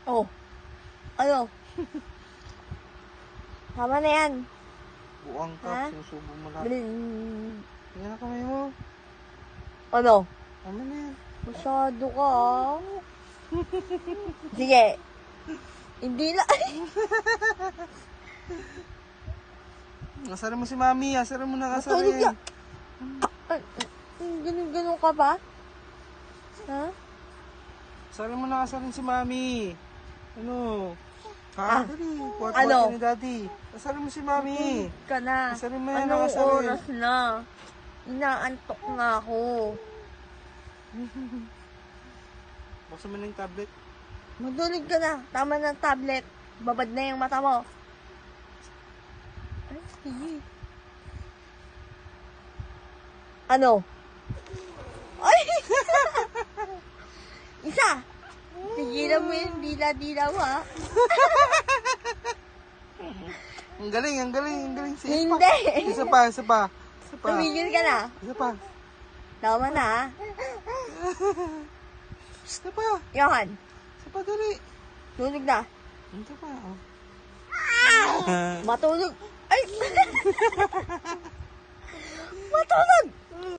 Oh. Ano? Tama na yan. Buang Ha? ka, sinusubo mo lahat. Blin. Tingnan na kamay mo. Ano? Tama na yan. Masyado ka, ah. Sige. Hindi na. Asarin mo si Mami. Asarin mo na Matulog na. asarin. Ganun ka ba? Ha? Asarin mo na asarin si Mami. Ano? Ah, Ha? Dali. Kuhat ano? ni Daddy. Asarin mo si Mami. Ka na. Asarin mo yan. Anong Asarin. oras na? Inaantok nga ako. Buksan mo na yung tablet. Matulog ka na. Tama ng tablet. Babad na yung mata mo. Ay, sige. Ano? Ay! Isa! Tigilan mo yung dila-dila mo, ha? Ang galing, ang galing, ang galing. Sige Hindi! pa. Isa pa, isa pa. Isa pa. Tumigil ka na. Isa pa. Tama na, ha? Isa pa. Johan, Isa pa, dali. tulog na. Isa pa. Oh. Matulog. Ay! Matulog!